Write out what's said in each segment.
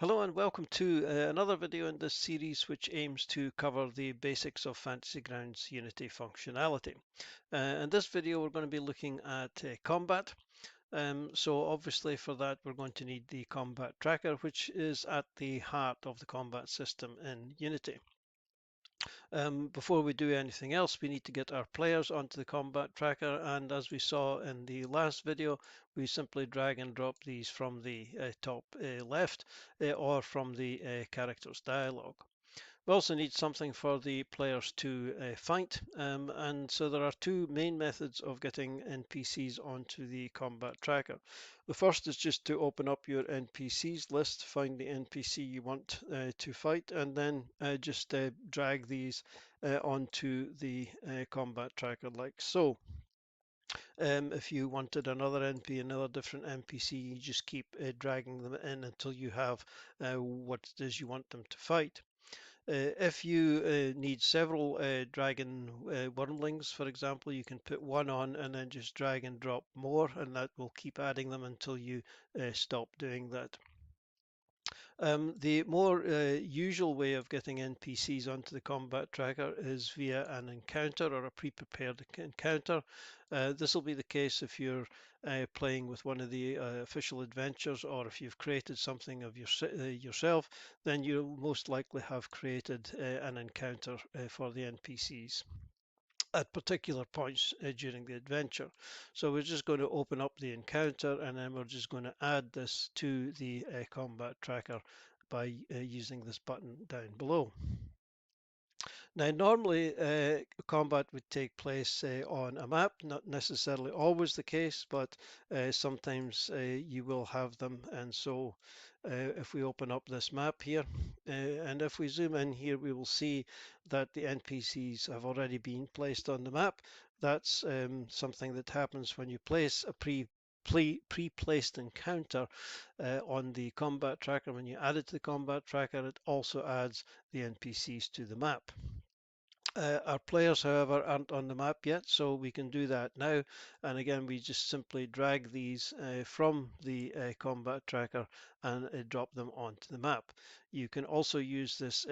Hello and welcome to another video in this series which aims to cover the basics of Fantasy Grounds Unity functionality. In this video we're going to be looking at combat. So obviously for that we're going to need the combat tracker, which is at the heart of the combat system in Unity. Before we do anything else, we need to get our players onto the combat tracker, and as we saw in the last video, we simply drag and drop these from the top left or from the characters dialog. We also need something for the players to fight, and so there are two main methods of getting NPCs onto the combat tracker. The first is just to open up your NPCs list, find the NPC you want to fight, and then just drag these onto the combat tracker like so. If you wanted another different NPC, you just keep dragging them in until you have what it is you want them to fight. If you need several dragon wormlings, for example, you can put one on and then just drag and drop more, and that will keep adding them until you stop doing that. The more usual way of getting NPCs onto the combat tracker is via an encounter or a pre-prepared encounter. This will be the case if you're playing with one of the official adventures, or if you've created something of yourself, then you'll most likely have created an encounter for the NPCs at particular points during the adventure. So we're just going to open up the encounter, and then we're just going to add this to the combat tracker by using this button down below. Now, normally combat would take place on a map, not necessarily always the case, but sometimes you will have them. And so if we open up this map here, and if we zoom in here, we will see that the NPCs have already been placed on the map. That's something that happens when you place a pre-placed encounter on the combat tracker. When you add it to the combat tracker, it also adds the NPCs to the map. Our players, however, aren't on the map yet, so we can do that now. And again, we just simply drag these from the combat tracker and drop them onto the map. You can also use this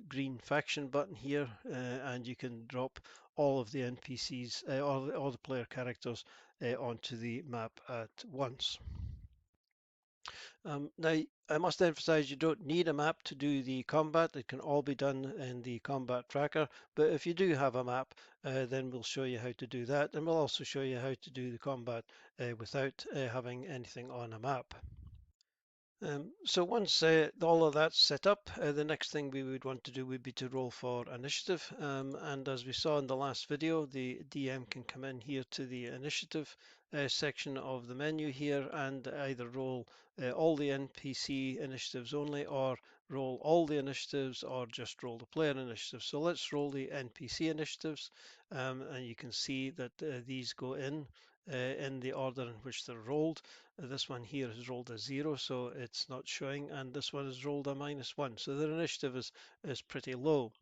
green faction button here, and you can drop all of the NPCs, all the player characters onto the map at once. Now, I must emphasize you don't need a map to do the combat. It can all be done in the combat tracker. But if you do have a map, then we'll show you how to do that. And we'll also show you how to do the combat without having anything on a map. So once all of that's set up, the next thing we would want to do would be to roll for initiative. And as we saw in the last video, the DM can come in here to the initiative section of the menu here and either roll all the NPC initiatives only, or roll all the initiatives, or just roll the player initiative. So let's roll the NPC initiatives, and you can see that these go in the order in which they're rolled. This one here is rolled a 0, so it's not showing, and this one is rolled a -1, so their initiative is pretty low.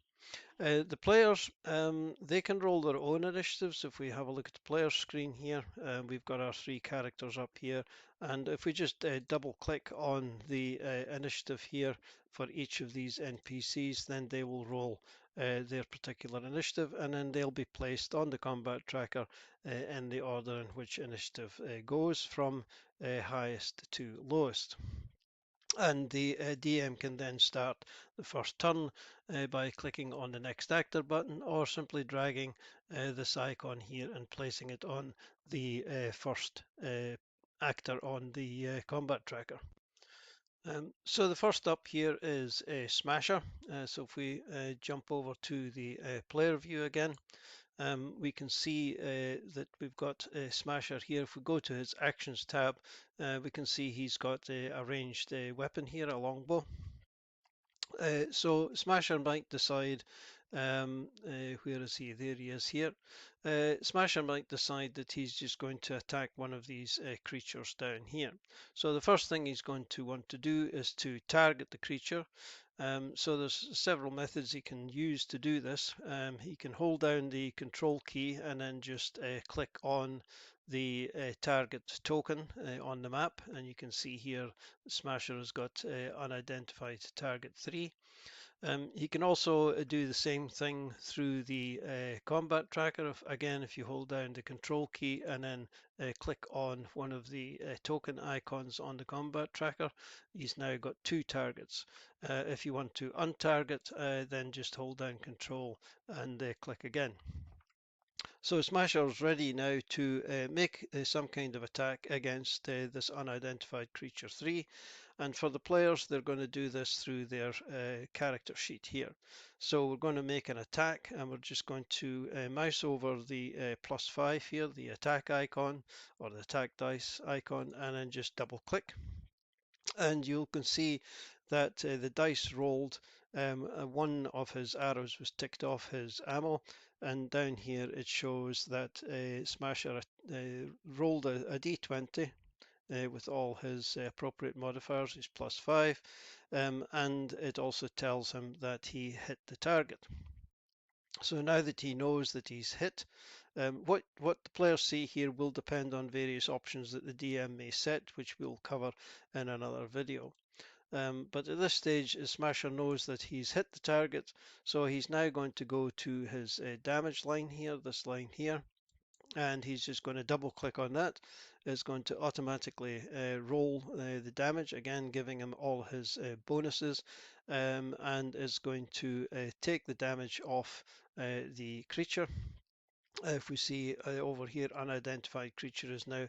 The players, they can roll their own initiatives. If we have a look at the player screen here, we've got our 3 characters up here, and if we just double click on the initiative here for each of these NPCs, then they will roll their particular initiative, and then they'll be placed on the combat tracker in the order in which initiative goes from highest to lowest. And the DM can then start the first turn by clicking on the next actor button, or simply dragging this icon here and placing it on the first actor on the combat tracker. So the first up here is a Smasher. So if we jump over to the player view again, we can see that we've got a Smasher here. If we go to his Actions tab, we can see he's got a ranged weapon here, a longbow. So Smasher might decide, where is he? There he is here. Smasher might decide that he's just going to attack one of these creatures down here. So the first thing he's going to want to do is to target the creature. So there's several methods he can use to do this. He can hold down the control key and then just click on the target token on the map, and you can see here Smasher has got unidentified target 3. You can also do the same thing through the combat tracker. Again, if you hold down the control key and then click on one of the token icons on the combat tracker, he's now got 2 targets. If you want to untarget, then just hold down control and click again. So Smasher is ready now to make some kind of attack against this unidentified creature 3. And for the players, they're going to do this through their character sheet here. So we're going to make an attack, and we're just going to mouse over the +5 here, the attack icon or the attack dice icon, and then just double click. And you can see that the dice rolled. One of his arrows was ticked off his ammo, and down here it shows that Smasher rolled a d20 with all his appropriate modifiers, his +5, and it also tells him that he hit the target. So now that he knows that he's hit, what the players see here will depend on various options that the DM may set, which we'll cover in another video. But at this stage, Smasher knows that he's hit the target, so he's now going to go to his damage line here, this line here, and he's just going to double click on that. It's going to automatically roll the damage, again giving him all his bonuses, and is going to take the damage off the creature. If we see over here, unidentified creature is now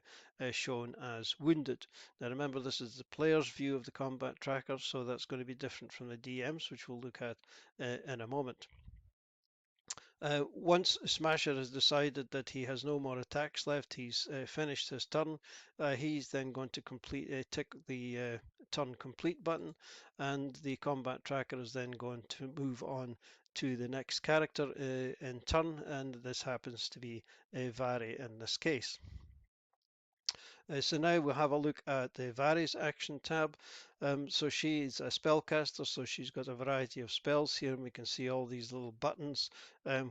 shown as wounded. Now remember, this is the player's view of the combat tracker, so that's going to be different from the DM's, which we'll look at in a moment. Once Smasher has decided that he has no more attacks left, he's finished his turn, he's then going to tick the turn complete button, and the combat tracker is then going to move on to the next character in turn, and this happens to be Vari in this case. So now we'll have a look at the Vari's action tab. So she's a spellcaster, so she's got a variety of spells here, and we can see all these little buttons,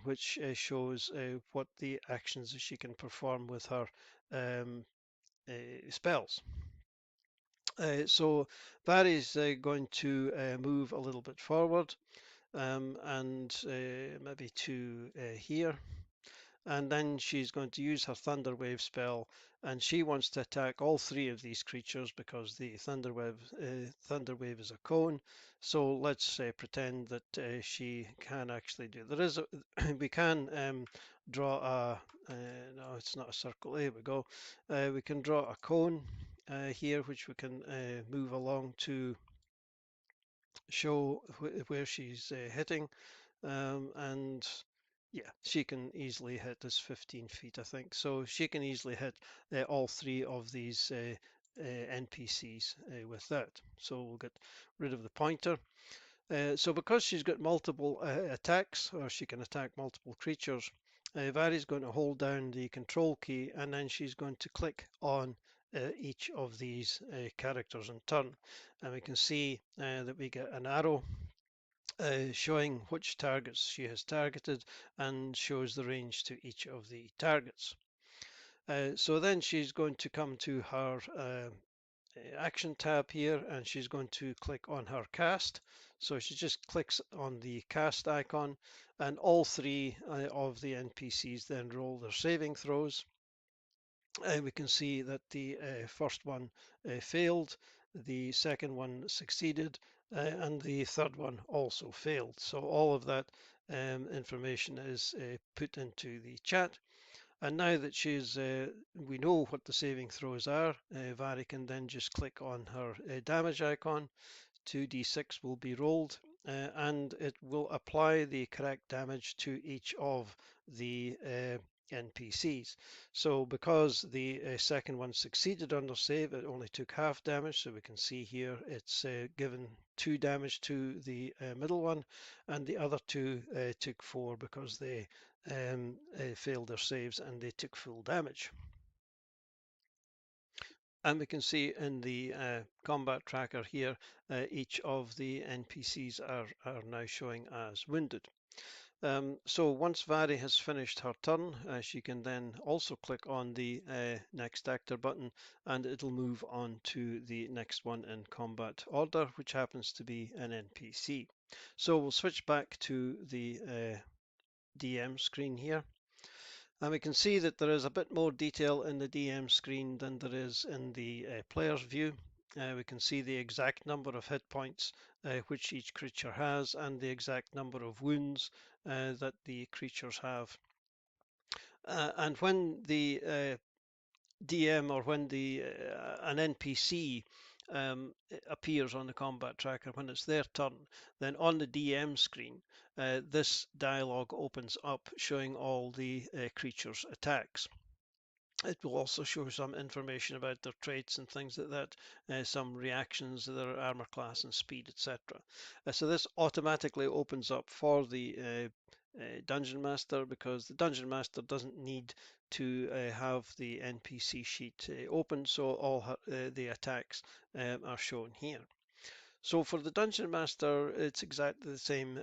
which shows what the actions that she can perform with her spells. So Vari's going to move a little bit forward, and maybe to here. And then she's going to use her Thunder Wave spell, and she wants to attack all 3 of these creatures because the Thunder Wave is a cone. So let's pretend that she can actually do. There is we can draw a no, it's not a circle. There we go. We can draw a cone here, which we can move along to show where she's hitting, and yeah, she can easily hit this 15 feet, I think. So she can easily hit all 3 of these NPCs with that. So we'll get rid of the pointer. So because she's got multiple attacks, or she can attack multiple creatures, Vari's going to hold down the control key, and then she's going to click on each of these characters in turn. And we can see that we get an arrow showing which targets she has targeted, and shows the range to each of the targets. So then she's going to come to her action tab here, and she's going to click on her cast. So she just clicks on the cast icon, and all 3 of the NPCs then roll their saving throws. We can see that the first one failed, the second one succeeded, and the third one also failed. So all of that information is put into the chat. And now that we know what the saving throws are, Vari can then just click on her damage icon. 2d6 will be rolled, and it will apply the correct damage to each of the NPCs. So because the second one succeeded on their save, it only took half damage. So we can see here it's given 2 damage to the middle one, and the other 2 took 4 because they failed their saves and they took full damage. And we can see in the combat tracker here, each of the NPCs are now showing as wounded. So once Vari has finished her turn, she can then also click on the next actor button and it'll move on to the next one in combat order, which happens to be an NPC. So we'll switch back to the DM screen here. And we can see that there is a bit more detail in the DM screen than there is in the player's view. We can see the exact number of hit points which each creature has and the exact number of wounds that the creatures have. And when the DM or when an NPC appears on the combat tracker, when it's their turn, then on the DM screen, this dialog opens up showing all the creatures' attacks. It will also show some information about their traits and things like that, some reactions, their armor class and speed, etc. So this automatically opens up for the Dungeon Master because the Dungeon Master doesn't need to have the NPC sheet open, so all the attacks are shown here. So for the Dungeon Master, it's exactly the same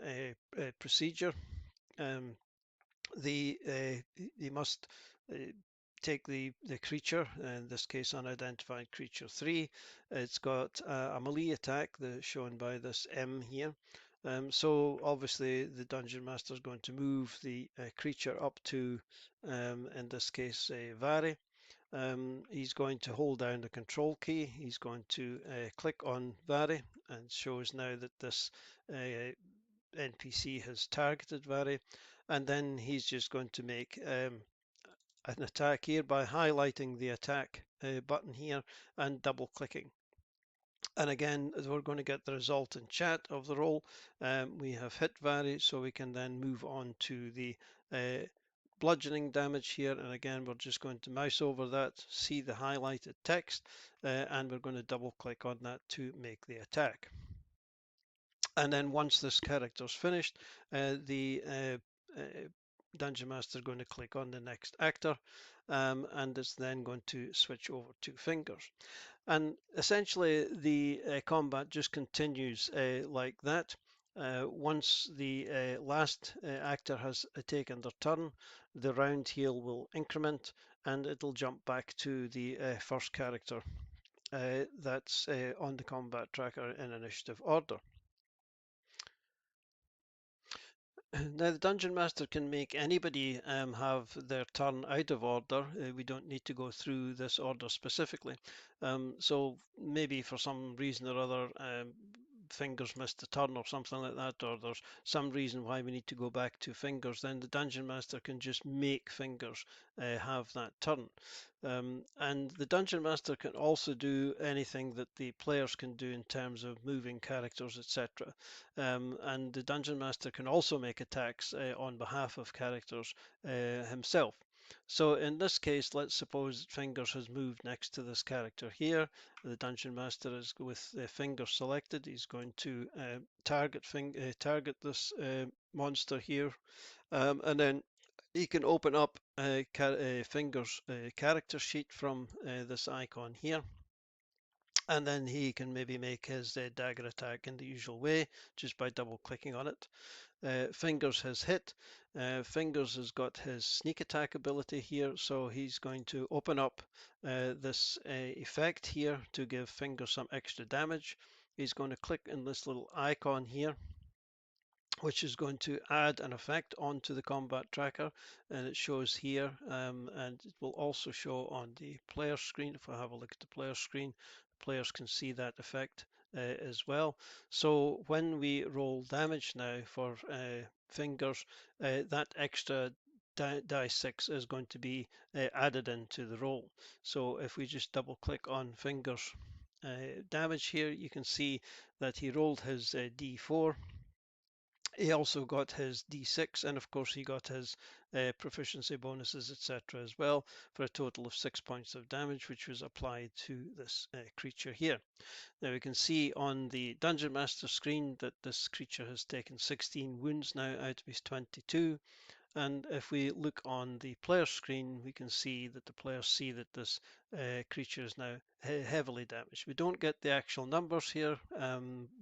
procedure. They must take the creature, in this case unidentified creature 3. It's got a melee attack shown by this M here. So obviously the Dungeon Master is going to move the creature up to, in this case, Vari. He's going to hold down the control key. He's going to click on Vari and shows now that this NPC has targeted Vari. And then he's just going to make an attack here by highlighting the attack button here and double clicking. And again, we're going to get the result in chat of the roll. We have hit Vari, so we can then move on to the bludgeoning damage here. And again, we're just going to mouse over that, see the highlighted text, and we're going to double click on that to make the attack. And then once this character is finished, the Dungeon Master is going to click on the next actor, and it's then going to switch over to Fingers. And essentially the combat just continues like that. Once the last actor has taken their turn, the round heal will increment and it'll jump back to the first character that's on the combat tracker in initiative order. Now, the Dungeon Master can make anybody have their turn out of order. We don't need to go through this order specifically. So maybe for some reason or other, Fingers missed a turn or something like that, or there's some reason why we need to go back to Fingers, then the Dungeon Master can just make Fingers have that turn. And the Dungeon Master can also do anything that the players can do in terms of moving characters, etc. And the Dungeon Master can also make attacks on behalf of characters himself. So in this case, let's suppose Fingers has moved next to this character here. The Dungeon Master is with the finger selected. He's going to target this monster here, and then he can open up Fingers character sheet from this icon here. And then he can maybe make his dagger attack in the usual way, just by double clicking on it. Fingers has hit. Fingers has got his sneak attack ability here, so he's going to open up this effect here to give Fingers some extra damage. He's going to click in this little icon here, which is going to add an effect onto the combat tracker, and it shows here, and it will also show on the player screen. If I have a look at the player screen, players can see that effect as well. So when we roll damage now for Fingers, that extra die 6 is going to be added into the roll. So if we just double click on Fingers damage here, you can see that he rolled his D4. He also got his D6, and of course he got his proficiency bonuses, etc. as well, for a total of 6 points of damage, which was applied to this creature here. Now we can see on the Dungeon Master screen that this creature has taken 16 wounds now out of his 22. And if we look on the player screen, we can see that the players see that this creature is now heavily damaged. We don't get the actual numbers here,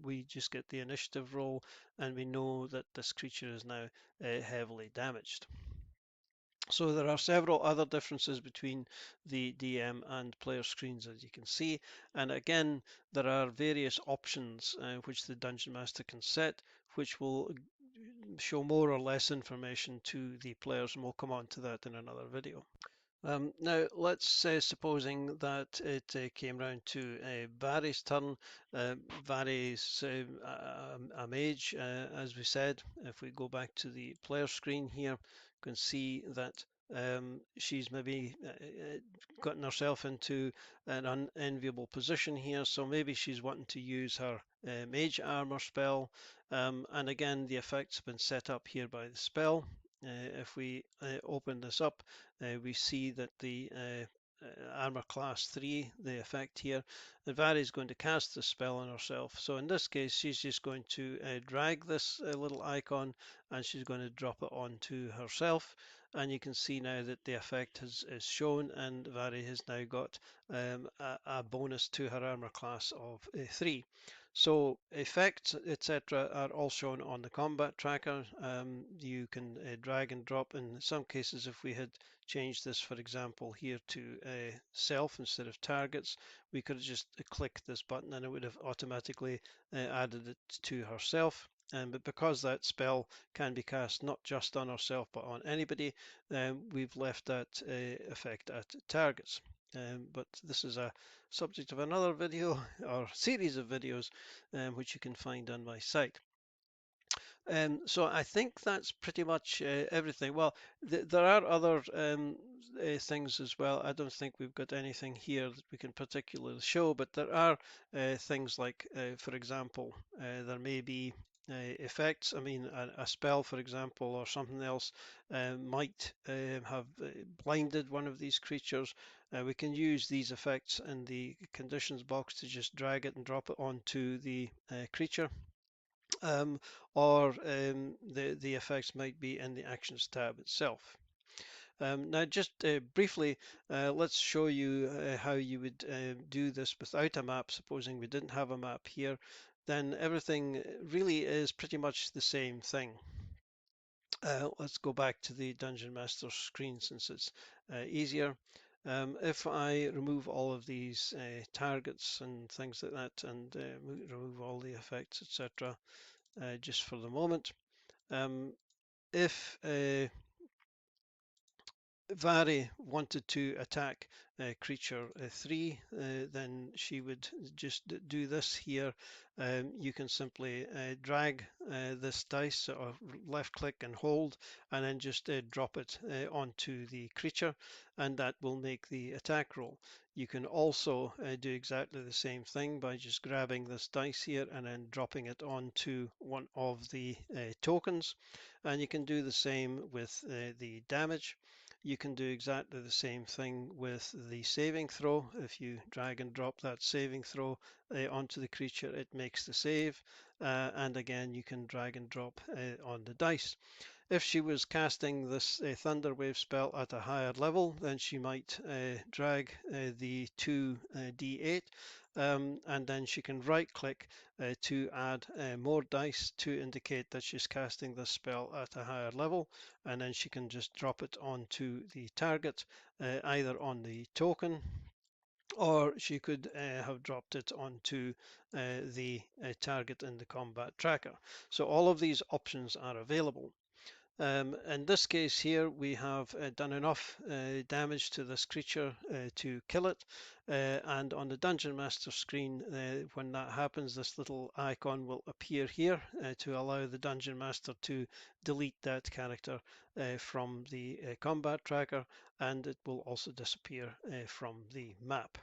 we just get the initiative roll, and we know that this creature is now heavily damaged. So there are several other differences between the DM and player screens, as you can see. And again, there are various options which the Dungeon Master can set, which will show more or less information to the players, and we'll come on to that in another video. Now, let's say supposing that it came round to Vary's turn. Vary's a mage, as we said. If we go back to the player screen here, you can see that she's maybe gotten herself into an unenviable position here. So maybe she's wanting to use her mage armor spell. And again, the effects have been set up here by the spell. If we open this up, we see that the armor class 3, the effect here, Vary is going to cast the spell on herself. So in this case, she's just going to drag this little icon, and she's going to drop it onto herself. And you can see now that the effect is shown, and Vary has now got a bonus to her armor class of 3. So effects, etc., are all shown on the combat tracker. You can drag and drop. In some cases, if we had changed this, for example, here to self instead of targets, we could have just clicked this button and it would have automatically added it to herself. But because that spell can be cast not just on herself but on anybody, we've left that effect at targets. But this is a subject of another video or series of videos which you can find on my site. So I think that's pretty much everything. Well, there are other things as well. I don't think we've got anything here that we can particularly show, but there are things like, for example, there may be effects. I mean, a spell, for example, or something else might have blinded one of these creatures. We can use these effects in the conditions box to just drag it and drop it onto the creature. Or the effects might be in the Actions tab itself. Now, just briefly, let's show you how you would do this without a map. Supposing we didn't have a map here, then everything really is pretty much the same thing. Let's go back to the Dungeon Master screen since it's easier. If I remove all of these targets and things like that, and remove all the effects, etc., just for the moment. If Vary wanted to attack creature 3, then she would just do this here. You can simply drag this dice or left click and hold, and then just drop it onto the creature, and that will make the attack roll. You can also do exactly the same thing by just grabbing this dice here and then dropping it onto one of the tokens, and you can do the same with the damage. You can do exactly the same thing with the saving throw. If you drag and drop that saving throw onto the creature, it makes the save. And again, you can drag and drop on the dice. If she was casting this Thunder Wave spell at a higher level, then she might drag the 2d8, and then she can right click to add more dice to indicate that she's casting this spell at a higher level, and then she can just drop it onto the target, either on the token, or she could have dropped it onto the target in the combat tracker. So all of these options are available. In this case here, we have done enough damage to this creature to kill it. And on the Dungeon Master screen, when that happens, this little icon will appear here to allow the Dungeon Master to delete that character from the combat tracker, and it will also disappear from the map.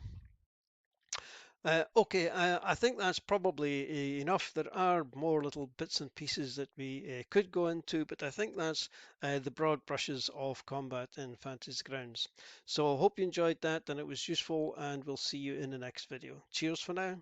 Okay, I think that's probably enough. There are more little bits and pieces that we could go into, but I think that's the broad brushes of combat in Fantasy Grounds. So I hope you enjoyed that and it was useful, and we'll see you in the next video. Cheers for now.